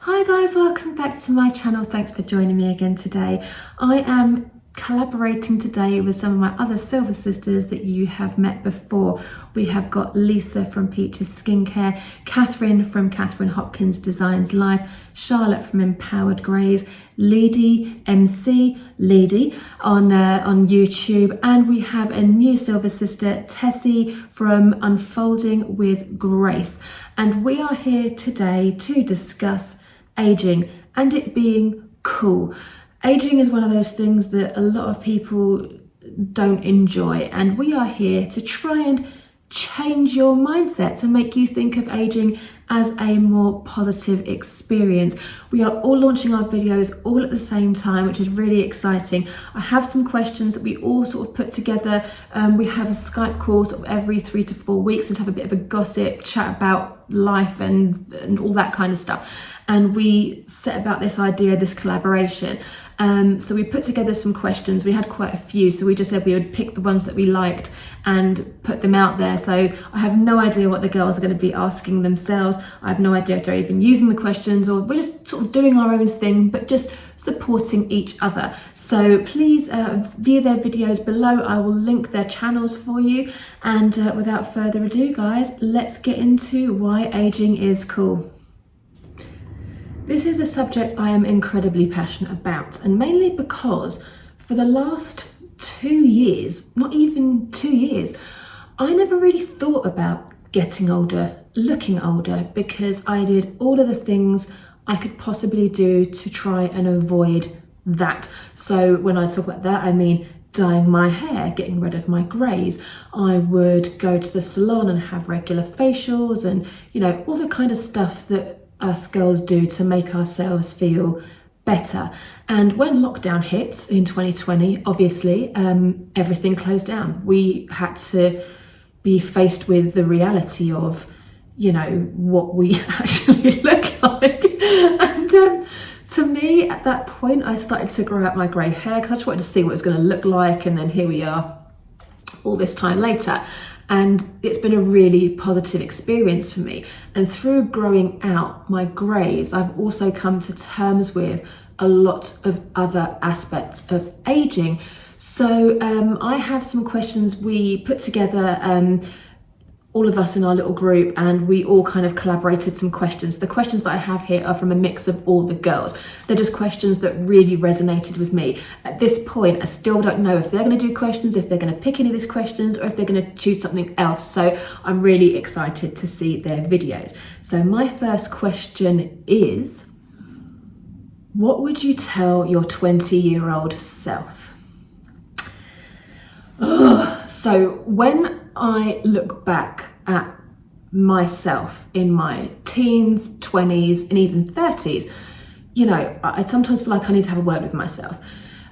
Hi guys, welcome back to my channel. Thanks for joining me again today. I am collaborating today with some of my other silver sisters that you have met before. We have got Lisa from Peaches Skincare, Catherine from Hopkins Designs Life, Charlotte from Empowered Greys, LiedyMc, Liedy on YouTube, and we have a new silver sister, Tessie from Unfolding with Grace. And we are here today to discuss aging and it being cool. Aging is one of those things that a lot of people don't enjoy, and we are here to try and change your mindset to make you think of aging as a more positive experience. We are all launching our videos all at the same time, which is really exciting. I have some questions that we all sort of put together. We have a Skype call sort of every 3 to 4 weeks and have a bit of a gossip chat about life and all that kind of stuff. And we set about this idea, this collaboration. So we put together some questions. We had quite a few, so we just said we would pick the ones that we liked and put them out there. So I have no idea what the girls are going to be asking themselves. I have no idea if they're even using the questions, or we're just sort of doing our own thing, but just supporting each other. So please view their videos below. I will link their channels for you. And without further ado, guys, let's get into why aging is cool. This is a subject I am incredibly passionate about, and mainly because for the last 2 years, not even 2 years, I never really thought about getting older, looking older, because I did all of the things I could possibly do to try and avoid that. So when I talk about that, I mean dyeing my hair, getting rid of my greys. I would go to the salon and have regular facials and, you know, all the kind of stuff that us girls do to make ourselves feel better. And when lockdown hit in 2020, obviously everything closed down. We had to be faced with the reality of, you know, what we actually look like. And to me, at that point, I started to grow out my grey hair because I just wanted to see what it was going to look like. And then here we are all this time later. And it's been a really positive experience for me. And through growing out my greys, I've also come to terms with a lot of other aspects of aging. So I have some questions we put together, all of us in our little group, and we all kind of collaborated some questions. The questions that I have here are from a mix of all the girls. They're just questions that really resonated with me. At this point, I still don't know if they're going to do questions, if they're going to pick any of these questions, or if they're going to choose something else. So I'm really excited to see their videos. So my first question is, what would you tell your 20-year-old self? So when I look back at myself in my teens, 20s, and even 30s, you know, I sometimes feel like I need to have a word with myself.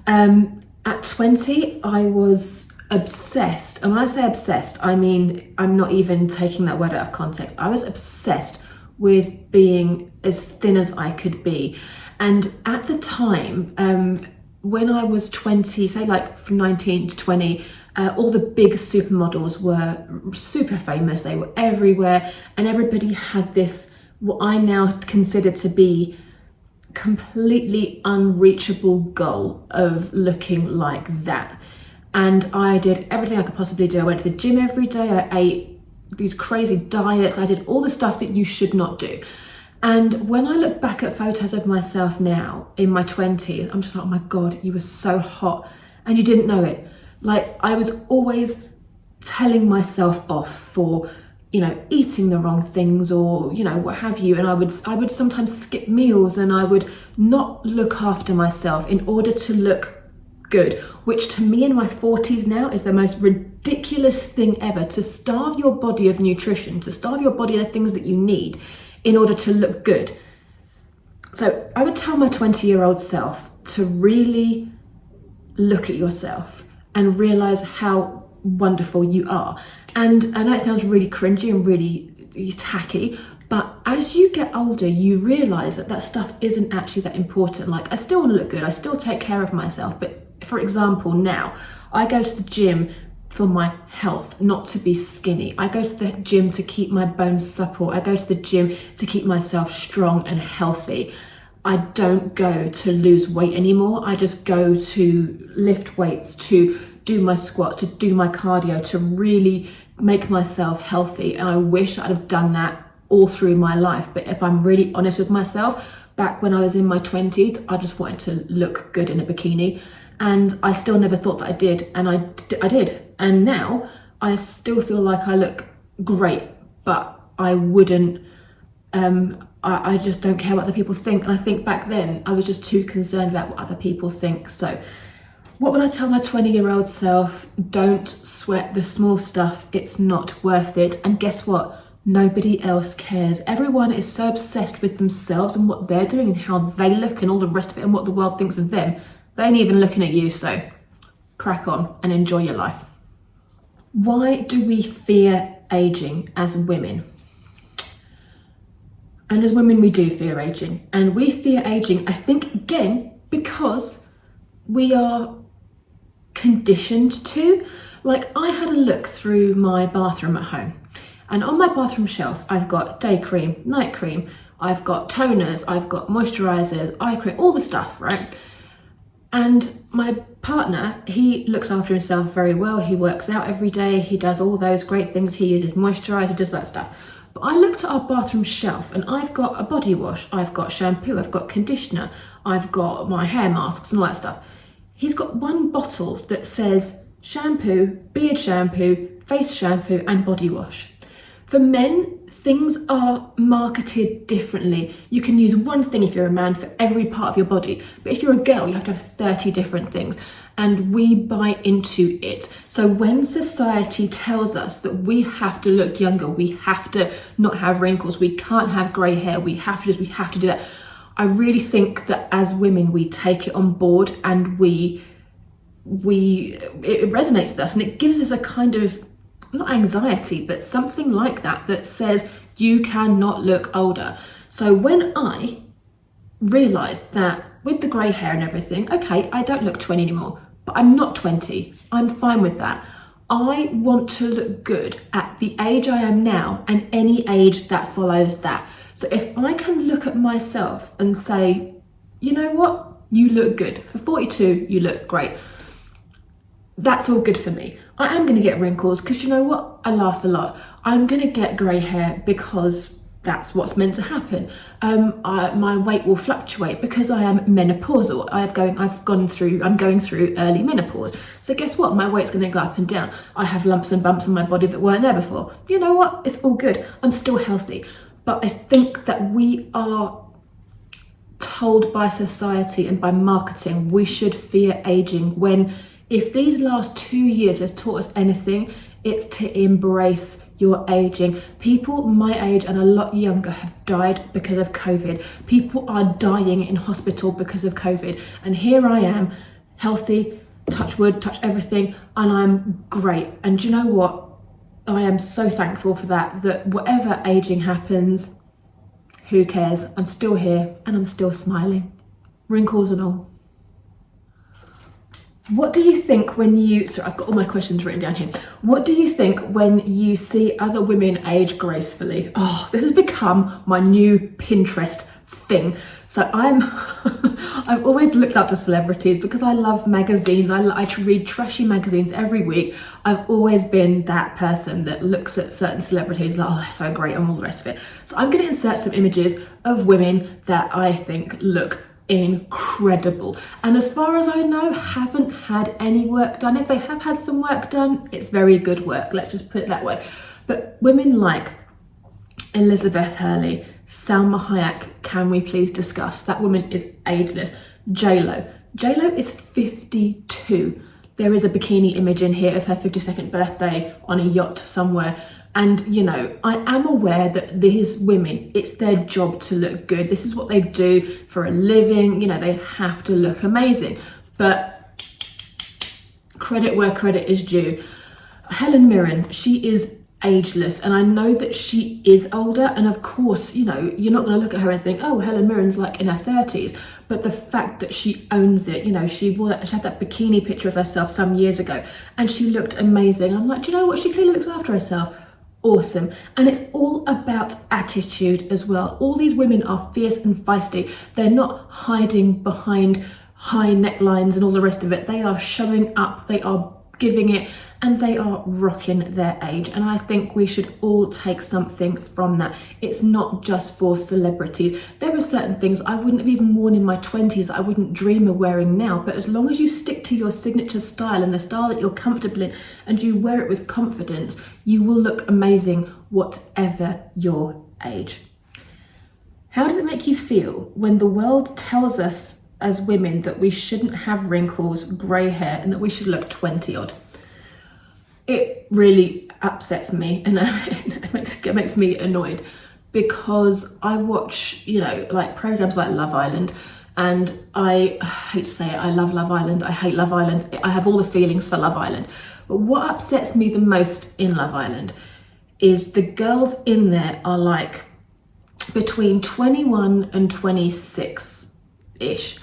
At 20, I was obsessed. And when I say obsessed, I mean, I'm not even taking that word out of context. I was obsessed with being as thin as I could be. And at the time, when I was 20, say like from 19 to 20, all the big supermodels were super famous. They were everywhere, and everybody had this, what I now consider to be completely unreachable goal of looking like that. And I did everything I could possibly do. I went to the gym every day. I ate these crazy diets. I did all the stuff that you should not do. And when I look back at photos of myself now in my 20s, I'm just like, oh my God, you were so hot and you didn't know it. Like, I was always telling myself off for, you know, eating the wrong things or, you know, what have you. And I would sometimes skip meals, and I would not look after myself in order to look good, which to me in my 40s now is the most ridiculous thing ever, to starve your body of nutrition, to starve your body of the things that you need in order to look good. So I would tell my 20-year-old self to really look at yourself and realize how wonderful you are. And I know it sounds really cringy and really tacky, but as you get older, you realize that that stuff isn't actually that important. Like, I still want to look good, I still take care of myself, but for example, now I go to the gym for my health, not to be skinny. I go to the gym to keep my bones supple. I go to the gym to keep myself strong and healthy. I don't go to lose weight anymore. I just go to lift weights, to do my squats, to do my cardio, to really make myself healthy. And I wish I'd have done that all through my life. But if I'm really honest with myself, back when I was in my 20s, I just wanted to look good in a bikini. And I still never thought that I did. And I did. And now I still feel like I look great, but I wouldn't, I just don't care what other people think. And I think back then I was just too concerned about what other people think. So what would I tell my 20-year-old self? Don't sweat the small stuff. It's not worth it. And guess what? Nobody else cares. Everyone is so obsessed with themselves and what they're doing and how they look and all the rest of it and what the world thinks of them. They ain't even looking at you. So crack on and enjoy your life. Why do we fear aging as women? And as women, we do fear aging. And we fear aging, I think, again, because we are conditioned to. Like, I had a look through my bathroom at home. And on my bathroom shelf, I've got day cream, night cream, I've got toners, I've got moisturizers, eye cream, all the stuff, right? And my partner, he looks after himself very well. He works out every day. He does all those great things. He uses moisturizer, does that stuff. But I looked at our bathroom shelf and I've got a body wash, I've got shampoo, I've got conditioner, I've got my hair masks and all that stuff. He's got one bottle that says shampoo, beard shampoo, face shampoo and body wash. For men, things are marketed differently. You can use one thing if you're a man for every part of your body, but if you're a girl, you have to have 30 different things. And we buy into it. So when society tells us that we have to look younger, we have to not have wrinkles, we can't have grey hair, we have to do that. I really think that as women, we take it on board and it resonates with us and it gives us a kind of, not anxiety, but something like that says you cannot look older. So when I realised that with the grey hair and everything, okay, I don't look 20 anymore, but I'm not 20. I'm fine with that. I want to look good at the age I am now and any age that follows that. So if I can look at myself and say, you know what, you look good. For 42, you look great. That's all good for me. I am going to get wrinkles because you know what? I laugh a lot. I'm going to get grey hair because that's what's meant to happen. My weight will fluctuate because I am menopausal. I'm going through early menopause. So guess what? My weight's going to go up and down. I have lumps and bumps on my body that weren't there before. You know what? It's all good. I'm still healthy. But I think that we are told by society and by marketing we should fear aging, when if these last 2 years has taught us anything, it's to embrace your aging. People my age and a lot younger have died because of COVID. People are dying in hospital because of COVID. And here I am, healthy, touch wood, touch everything, and I'm great. And do you know what? I am so thankful for that whatever aging happens, who cares? I'm still here and I'm still smiling. Wrinkles and all. What do you think when you, sorry, I've got all my questions written down here. What do you think when you see other women age gracefully? Oh, this has become my new Pinterest thing. So I've always looked up to celebrities because I love magazines. I read trashy magazines every week. I've always been that person that looks at certain celebrities like, oh, they're so great and all the rest of it. So I'm going to insert some images of women that I think look incredible, and as far as I know, haven't had any work done. If they have had some work done, it's very good work, let's just put it that way. But women like Elizabeth Hurley, Salma Hayek, can we please discuss? That woman is ageless. J-Lo is 52. There is a bikini image in here of her 52nd birthday on a yacht somewhere. And, you know, I am aware that these women, it's their job to look good. This is what they do for a living. You know, they have to look amazing. But credit where credit is due. Helen Mirren, she is Ageless, and I know that she is older, and of course, you know, you're not going to look at her and think, oh, Helen Mirren's like in her 30s, but the fact that she owns it, you know, she had that bikini picture of herself some years ago and she looked amazing. I'm like, do you know what, she clearly looks after herself. Awesome. And it's all about attitude as well. All these women are fierce and feisty. They're not hiding behind high necklines and all the rest of it. They are showing up, they are giving it, and they are rocking their age. And I think we should all take something from that. It's not just for celebrities. There are certain things I wouldn't have even worn in my 20s that I wouldn't dream of wearing now, but as long as you stick to your signature style and the style that you're comfortable in and you wear it with confidence, you will look amazing whatever your age. How does it make you feel when the world tells us as women that we shouldn't have wrinkles, grey hair, and that we should look 20 odd? It really upsets me, and it makes me annoyed, because I watch, you know, like programs like Love Island, and I hate to say it, I love Love Island, I hate Love Island, I have all the feelings for Love Island. But what upsets me the most in Love Island is the girls in there are like between 21 and 26-ish.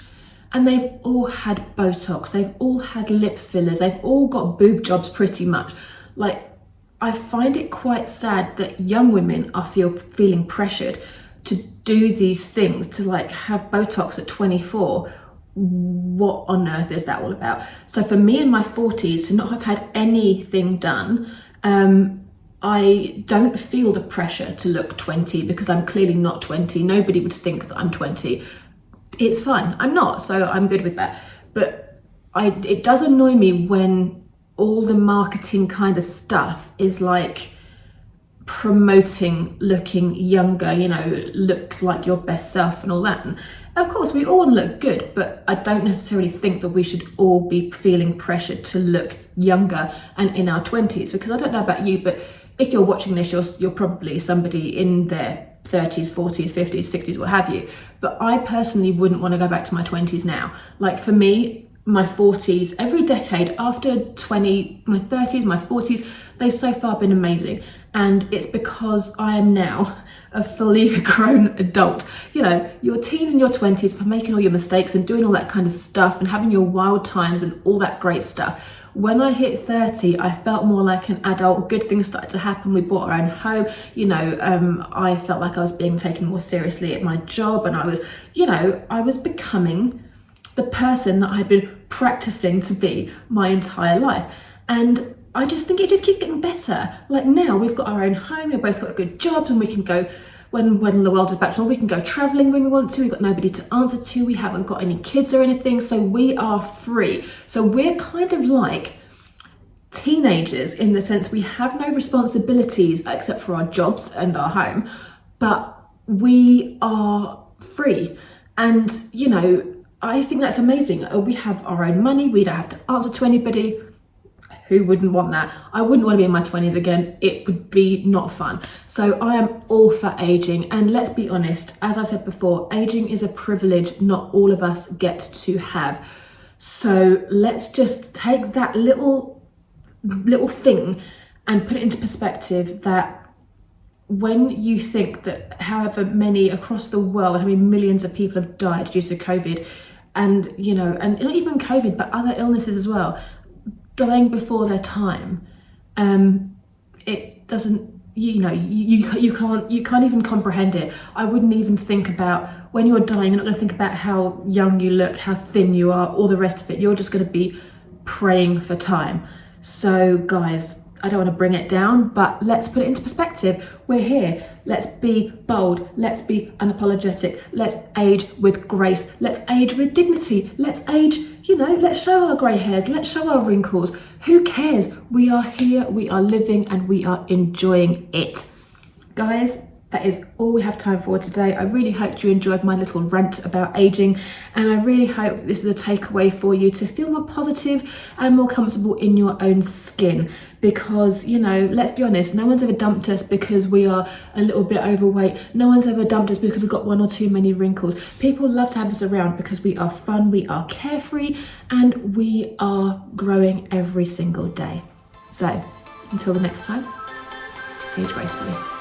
And they've all had Botox, they've all had lip fillers, they've all got boob jobs pretty much. Like, I find it quite sad that young women are feeling pressured to do these things, to like have Botox at 24. What on earth is that all about? So for me in my 40s to not have had anything done, I don't feel the pressure to look 20 because I'm clearly not 20. Nobody would think that I'm 20. It's fine, I'm not, so I'm good with that. But it does annoy me when all the marketing kind of stuff is like promoting looking younger, you know, look like your best self and all that. And of course, we all want to look good, but I don't necessarily think that we should all be feeling pressured to look younger and in our 20s, because I don't know about you, but if you're watching this, you're probably somebody in their 30s, 40s, 50s, 60s, what have you. But I personally wouldn't want to go back to my 20s now. Like for me, my 40s, every decade after 20, my 30s, my 40s, they've so far been amazing. And it's because I am now a fully grown adult. You know, your teens and your 20s for making all your mistakes and doing all that kind of stuff and having your wild times and all that great stuff. When I hit 30, I felt more like an adult. Good things started to happen. We bought our own home. You know, I felt like I was being taken more seriously at my job, and I was, you know, I was becoming the person that I'd been practicing to be my entire life. And I just think it just keeps getting better. Like now we've got our own home, we've both got good jobs, and we can go, when the world is back to normal, we can go traveling when we want to. We've got nobody to answer to. We haven't got any kids or anything, so we are free. So we're kind of like teenagers in the sense we have no responsibilities except for our jobs and our home, but we are free. And, you know, I think that's amazing. We have our own money. We don't have to answer to anybody. Who wouldn't want that? I wouldn't want to be in my 20s again. It would be not fun. So I am all for aging. And let's be honest, as I've said before, aging is a privilege not all of us get to have. So let's just take that little thing and put it into perspective, that when you think that however many across the world, how many millions of people have died due to COVID, and, you know, and not even COVID, but other illnesses as well, dying before their time, it doesn't, you know, you can't even comprehend it. I wouldn't even think about when you're dying. You're not going to think about how young you look, how thin you are, all the rest of it. You're just going to be praying for time. So guys, I don't want to bring it down, but let's put it into perspective. We're here. Let's be bold. Let's be unapologetic. Let's age with grace. Let's age with dignity. Let's age, you know, let's show our grey hairs. Let's show our wrinkles. Who cares? We are here, we are living, and we are enjoying it. Guys, that is all we have time for today. I really hope you enjoyed my little rant about aging, and I really hope this is a takeaway for you to feel more positive and more comfortable in your own skin, because, you know, let's be honest, no one's ever dumped us because we are a little bit overweight. No one's ever dumped us because we've got one or too many wrinkles. People love to have us around because we are fun, we are carefree, and we are growing every single day. So until the next time, age gracefully.